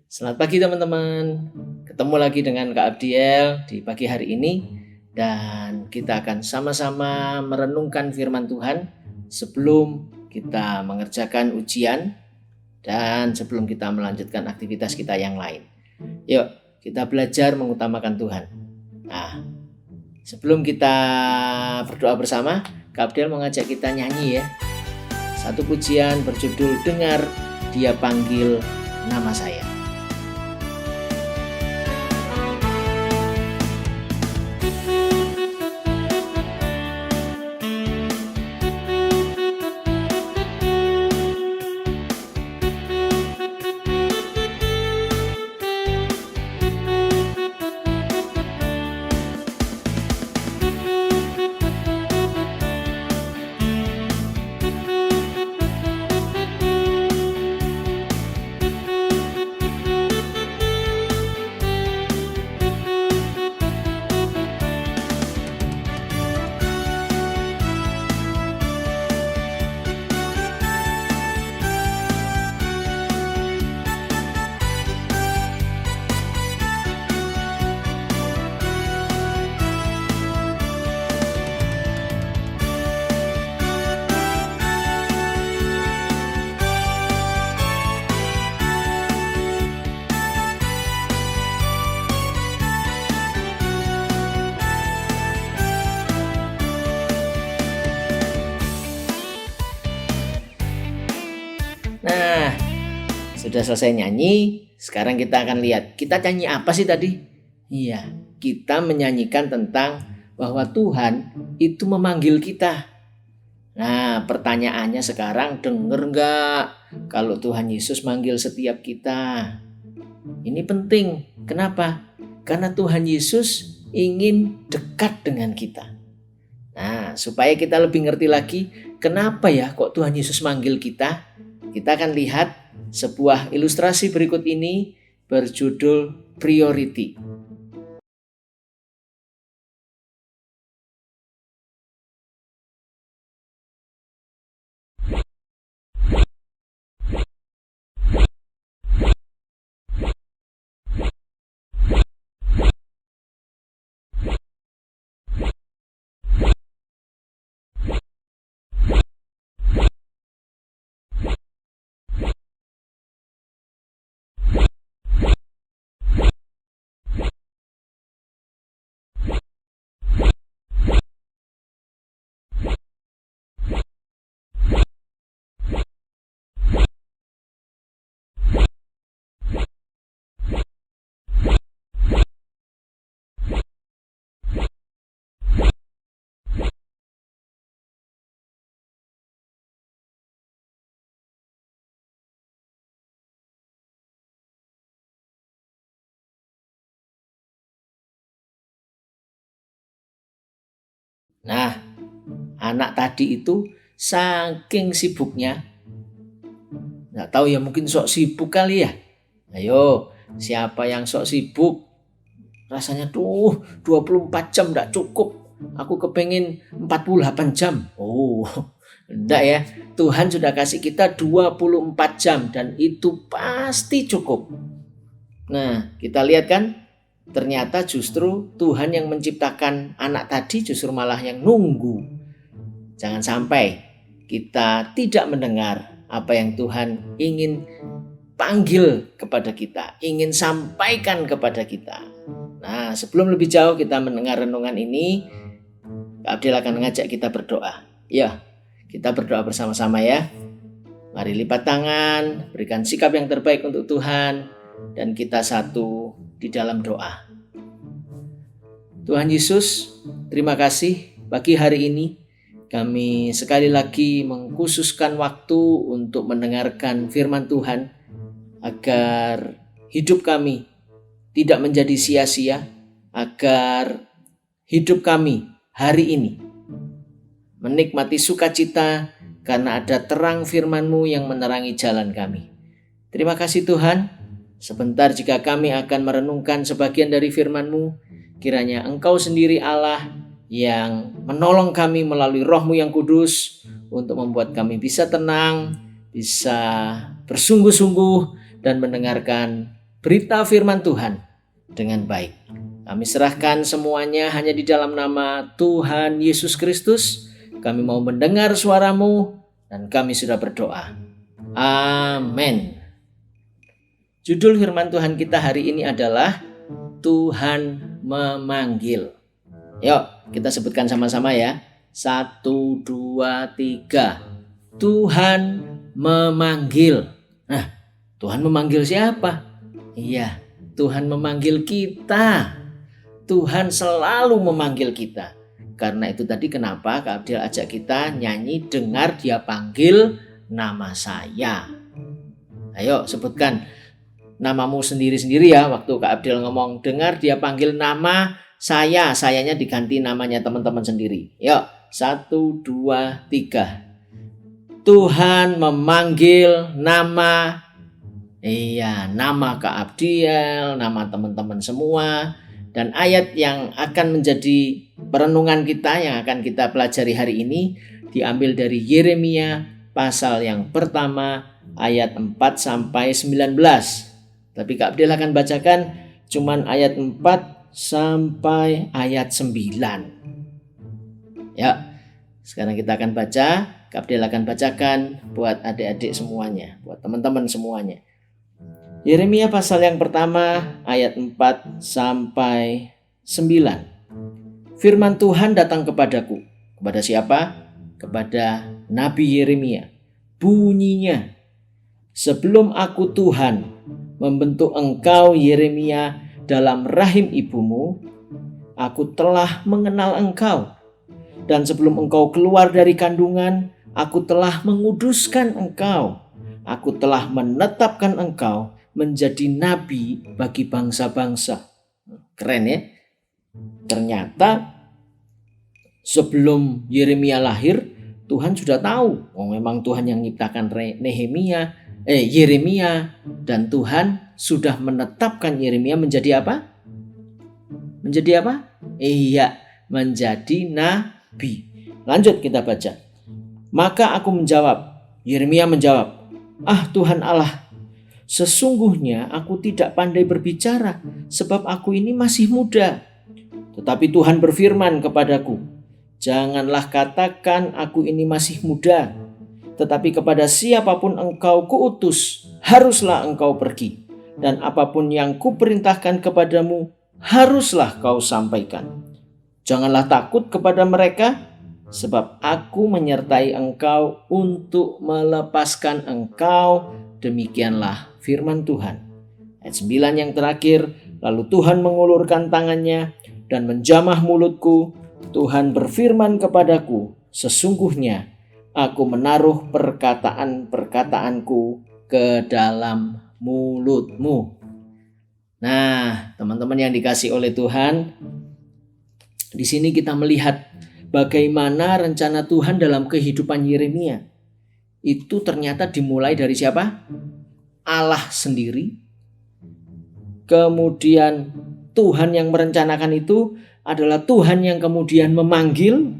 Selamat pagi teman-teman. Ketemu lagi dengan Kak Abdiel di pagi hari ini dan kita akan sama-sama merenungkan firman Tuhan sebelum kita mengerjakan ujian dan sebelum kita melanjutkan aktivitas kita yang lain. Yuk, kita belajar mengutamakan Tuhan. Nah, sebelum kita berdoa bersama, Kak Abdiel mengajak kita nyanyi ya. Satu pujian berjudul Dengar Dia Panggil Nama Saya. Nah, sudah selesai nyanyi, sekarang kita akan lihat. Kita nyanyi apa sih tadi? Iya, kita menyanyikan tentang bahwa Tuhan itu memanggil kita. Nah, pertanyaannya sekarang, denger nggak kalau Tuhan Yesus manggil setiap kita? Ini penting. Kenapa? Karena Tuhan Yesus ingin dekat dengan kita. Nah, supaya kita lebih ngerti lagi, kenapa ya kok Tuhan Yesus manggil kita? Kita akan lihat sebuah ilustrasi berikut ini berjudul Priority. Nah, anak tadi itu saking sibuknya, nggak tahu ya, mungkin sok sibuk kali ya. Ayo, siapa yang sok sibuk? Rasanya 24 jam nggak cukup. Aku kepengen 48 jam. Oh, enggak ya. Tuhan sudah kasih kita 24 jam dan itu pasti cukup. Nah, kita lihat kan, ternyata justru Tuhan yang menciptakan anak tadi justru malah yang nunggu. Jangan sampai kita tidak mendengar apa yang Tuhan ingin panggil kepada kita, ingin sampaikan kepada kita. Nah, sebelum lebih jauh kita mendengar renungan ini, Kak Abdil akan mengajak kita berdoa. Ya, kita berdoa bersama-sama ya. Mari lipat tangan, berikan sikap yang terbaik untuk Tuhan, dan kita satu di dalam doa. Tuhan Yesus, terima kasih pagi hari ini. Kami sekali lagi mengkhususkan waktu untuk mendengarkan firman Tuhan, agar hidup kami tidak menjadi sia-sia, agar hidup kami hari ini menikmati sukacita karena ada terang firman-Mu yang menerangi jalan kami. Terima kasih Tuhan. Sebentar jika kami akan merenungkan sebagian dari firman-Mu, kiranya Engkau sendiri Allah yang menolong kami melalui Roh-Mu yang kudus untuk membuat kami bisa tenang, bisa bersungguh-sungguh dan mendengarkan berita firman Tuhan dengan baik. Kami serahkan semuanya hanya di dalam nama Tuhan Yesus Kristus. Kami mau mendengar suara-Mu dan kami sudah berdoa. Amin. Judul firman Tuhan kita hari ini adalah Tuhan memanggil. Yuk kita sebutkan sama-sama ya. 1, 2, 3. Tuhan memanggil. Nah, Tuhan memanggil siapa? Iya, Tuhan memanggil kita. Tuhan selalu memanggil kita. Karena itu tadi kenapa Kak Abdil ajak kita nyanyi dengar dia panggil nama saya. Ayo sebutkan namamu sendiri-sendiri ya. Waktu Kak Abdil ngomong dengar dia panggil nama saya. Sayanya diganti namanya teman-teman sendiri. Yuk 1, 2, 3. Tuhan memanggil nama. Iya, nama Kak Abdil, nama teman-teman semua. Dan ayat yang akan menjadi perenungan kita yang akan kita pelajari hari ini diambil dari Yeremia pasal yang pertama ayat 4 sampai 19. Tapi Kak Abdil akan bacakan cuman ayat 4 sampai ayat 9. Ya, sekarang kita akan baca. Kak Abdil akan bacakan buat adik-adik semuanya, buat teman-teman semuanya. Yeremia pasal yang pertama ayat 4 sampai 9. Firman Tuhan datang kepadaku. Kepada siapa? Kepada Nabi Yeremia. Bunyinya, sebelum aku Tuhan membentuk engkau Yeremia dalam rahim ibumu, aku telah mengenal engkau. Dan sebelum engkau keluar dari kandungan, aku telah menguduskan engkau. Aku telah menetapkan engkau menjadi nabi bagi bangsa-bangsa. Keren ya? Ternyata sebelum Yeremia lahir, Tuhan sudah tahu. Memang Tuhan yang menciptakan Yeremia, dan Tuhan sudah menetapkan Yeremia menjadi apa? Menjadi apa? Iya, menjadi nabi. Lanjut kita baca. Maka aku menjawab, Yeremia menjawab, "Ah Tuhan Allah, sesungguhnya aku tidak pandai berbicara sebab aku ini masih muda." Tetapi Tuhan berfirman kepadaku, "Janganlah katakan aku ini masih muda, tetapi kepada siapapun engkau kuutus, haruslah engkau pergi. Dan apapun yang kuperintahkan kepadamu, haruslah kau sampaikan. Janganlah takut kepada mereka, sebab aku menyertai engkau untuk melepaskan engkau." Demikianlah firman Tuhan. Ayat 9 yang terakhir, lalu Tuhan mengulurkan tangannya dan menjamah mulutku. Tuhan berfirman kepadaku, "Sesungguhnya aku menaruh perkataan-perkataanku ke dalam mulutmu." Nah, teman-teman yang dikasih oleh Tuhan, di sini kita melihat bagaimana rencana Tuhan dalam kehidupan Yeremia. Itu ternyata dimulai dari siapa? Allah sendiri. Kemudian Tuhan yang merencanakan itu adalah Tuhan yang kemudian memanggil.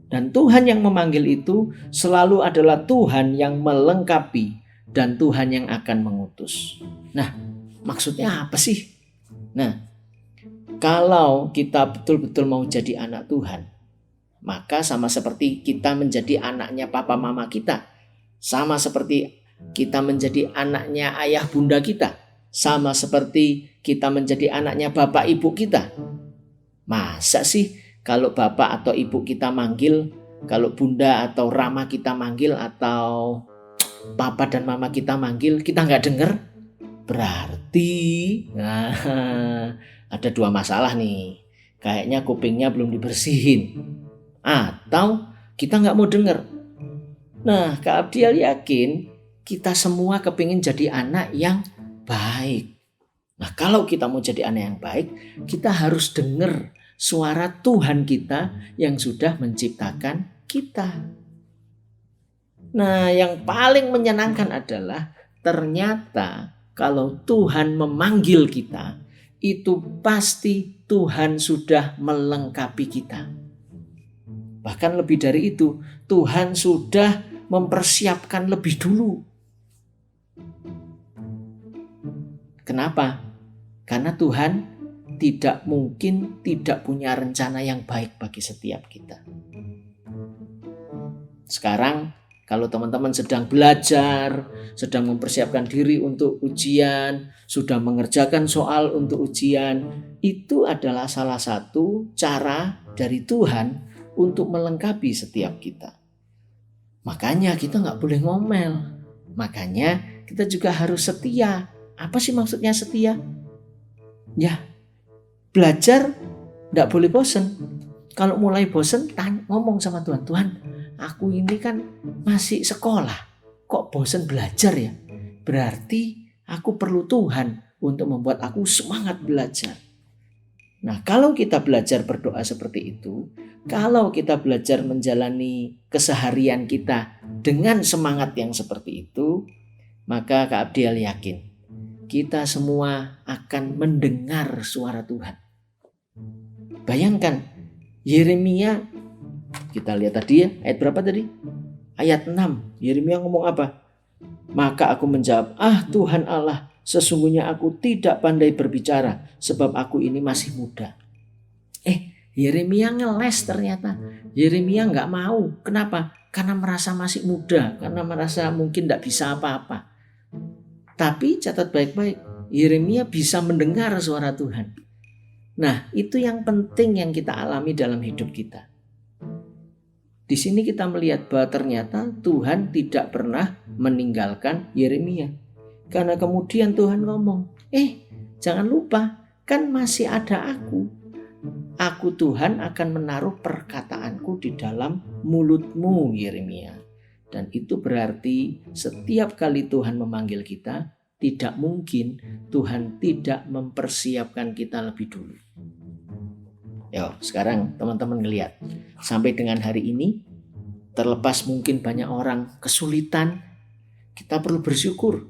Dan Tuhan yang memanggil itu selalu adalah Tuhan yang melengkapi dan Tuhan yang akan mengutus. Nah, maksudnya apa sih? Nah, kalau kita betul-betul mau jadi anak Tuhan, maka sama seperti kita menjadi anaknya papa mama kita, sama seperti kita menjadi anaknya ayah bunda kita, sama seperti kita menjadi anaknya bapak ibu kita. Masa sih kalau bapak atau ibu kita manggil, kalau bunda atau rama kita manggil, atau papa dan mama kita manggil, kita nggak dengar? Berarti ada dua masalah nih. Kayaknya kupingnya belum dibersihin, atau kita nggak mau dengar. Nah, Kak Abdiel yakin kita semua kepingin jadi anak yang baik. Nah, kalau kita mau jadi anak yang baik, kita harus dengar suara Tuhan kita yang sudah menciptakan kita. Nah, yang paling menyenangkan adalah ternyata kalau Tuhan memanggil kita, itu pasti Tuhan sudah melengkapi kita. Bahkan lebih dari itu, Tuhan sudah mempersiapkan lebih dulu. Kenapa? Karena Tuhan tidak mungkin tidak punya rencana yang baik bagi setiap kita. Sekarang kalau teman-teman sedang belajar, sedang mempersiapkan diri untuk ujian, sudah mengerjakan soal untuk ujian, itu adalah salah satu cara dari Tuhan untuk melengkapi setiap kita. Makanya kita nggak boleh ngomel. Makanya kita juga harus setia. Apa sih maksudnya setia? Ya, belajar nggak boleh bosan. Kalau mulai bosan, ngomong sama Tuhan, Tuhan, aku ini kan masih sekolah, kok bosan belajar ya? Berarti aku perlu Tuhan untuk membuat aku semangat belajar. Nah, kalau kita belajar berdoa seperti itu, kalau kita belajar menjalani keseharian kita dengan semangat yang seperti itu, maka Kak Abdiel yakin kita semua akan mendengar suara Tuhan. Bayangkan, Yeremia, kita lihat tadi ya, ayat berapa tadi? Ayat 6, Yeremia ngomong apa? Maka aku menjawab, Tuhan Allah, sesungguhnya aku tidak pandai berbicara, sebab aku ini masih muda. Yeremia ngeles ternyata. Yeremia gak mau. Kenapa? Karena merasa masih muda, karena merasa mungkin gak bisa apa-apa. Tapi catat baik-baik, Yeremia bisa mendengar suara Tuhan. Nah, itu yang penting yang kita alami dalam hidup kita. Di sini kita melihat bahwa ternyata Tuhan tidak pernah meninggalkan Yeremia. Karena kemudian Tuhan ngomong, jangan lupa, kan masih ada aku. Aku Tuhan akan menaruh perkataanku di dalam mulutmu, Yeremia. Dan itu berarti setiap kali Tuhan memanggil kita, tidak mungkin Tuhan tidak mempersiapkan kita lebih dulu. Sekarang teman-teman ngelihat, sampai dengan hari ini, terlepas mungkin banyak orang kesulitan, kita perlu bersyukur.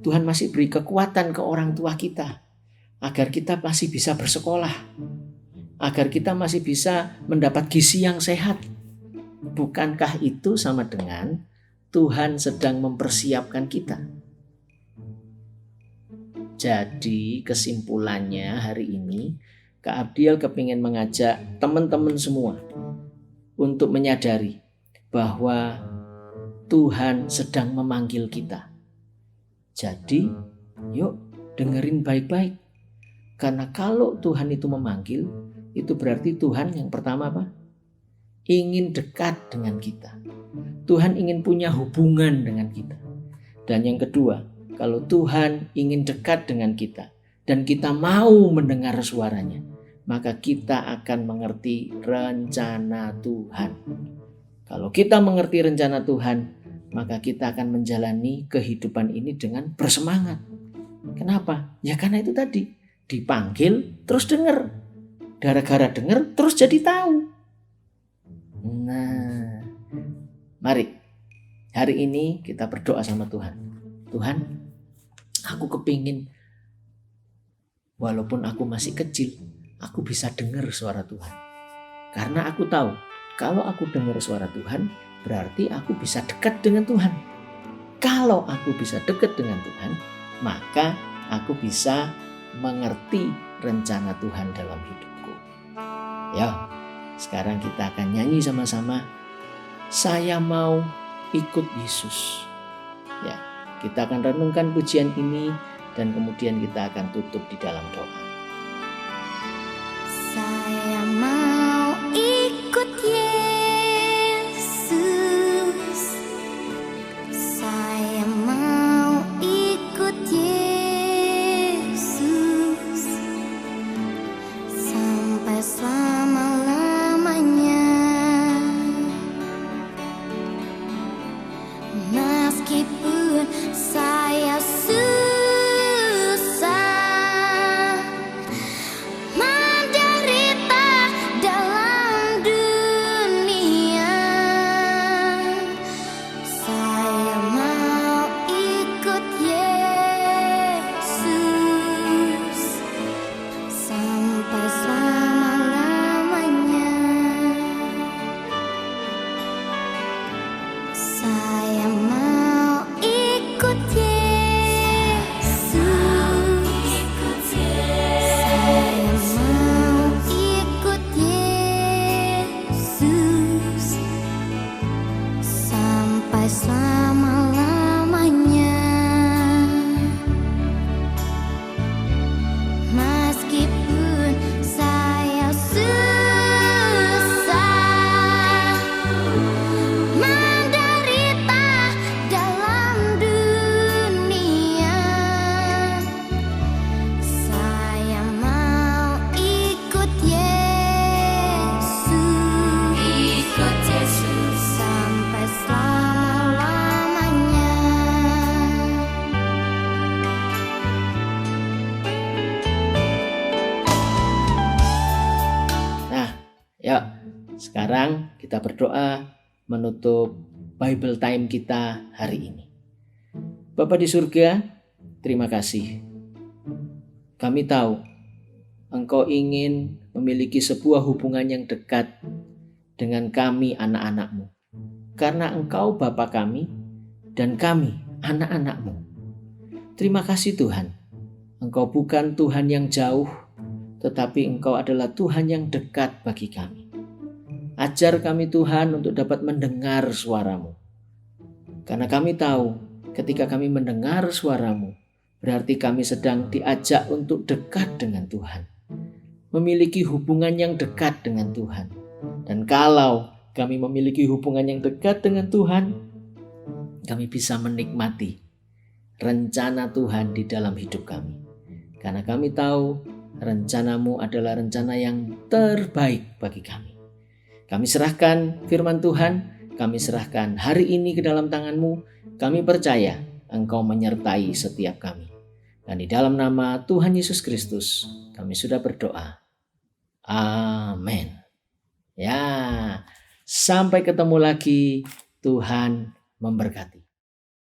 Tuhan masih beri kekuatan ke orang tua kita, agar kita masih bisa bersekolah, agar kita masih bisa mendapat gizi yang sehat. Bukankah itu sama dengan Tuhan sedang mempersiapkan kita? Jadi kesimpulannya hari ini, Kak Abdiel kepingin mengajak teman-teman semua untuk menyadari bahwa Tuhan sedang memanggil kita. Jadi yuk dengerin baik-baik. Karena kalau Tuhan itu memanggil, itu berarti Tuhan yang pertama apa? Ingin dekat dengan kita. Tuhan ingin punya hubungan dengan kita. Dan yang kedua, kalau Tuhan ingin dekat dengan kita dan kita mau mendengar suaranya, maka kita akan mengerti rencana Tuhan. Kalau kita mengerti rencana Tuhan, maka kita akan menjalani kehidupan ini dengan bersemangat. Kenapa? Ya karena itu tadi, dipanggil terus dengar. Gara-gara dengar terus jadi tahu. Nah, mari hari ini kita berdoa sama Tuhan. Tuhan, aku kepingin walaupun aku masih kecil, aku bisa dengar suara Tuhan. Karena aku tahu, kalau aku dengar suara Tuhan, berarti aku bisa dekat dengan Tuhan. Kalau aku bisa dekat dengan Tuhan, maka aku bisa mengerti rencana Tuhan dalam hidupku. Sekarang kita akan nyanyi sama-sama, Saya Mau Ikut Yesus. Kita akan renungkan pujian ini dan kemudian kita akan tutup di dalam doa. Saya mau ikut Yesus. Saya mau ikut Yesus sampai selama-lamanya. Meskipun saya susah, Sekarang kita berdoa menutup Bible Time kita hari ini. Bapa di surga, terima kasih. Kami tahu Engkau ingin memiliki sebuah hubungan yang dekat dengan kami anak-anak-Mu. Karena Engkau Bapa kami dan kami anak-anak-Mu. Terima kasih Tuhan. Engkau bukan Tuhan yang jauh, tetapi Engkau adalah Tuhan yang dekat bagi kami. Ajar kami Tuhan untuk dapat mendengar suara-Mu. Karena kami tahu ketika kami mendengar suara-Mu, berarti kami sedang diajak untuk dekat dengan Tuhan. Memiliki hubungan yang dekat dengan Tuhan. Dan kalau kami memiliki hubungan yang dekat dengan Tuhan, kami bisa menikmati rencana Tuhan di dalam hidup kami. Karena kami tahu rencana-Mu adalah rencana yang terbaik bagi kami. Kami serahkan firman Tuhan, kami serahkan hari ini ke dalam tangan-Mu. Kami percaya Engkau menyertai setiap kami. Dan di dalam nama Tuhan Yesus Kristus, kami sudah berdoa. Amin. Ya, sampai ketemu lagi. Tuhan memberkati.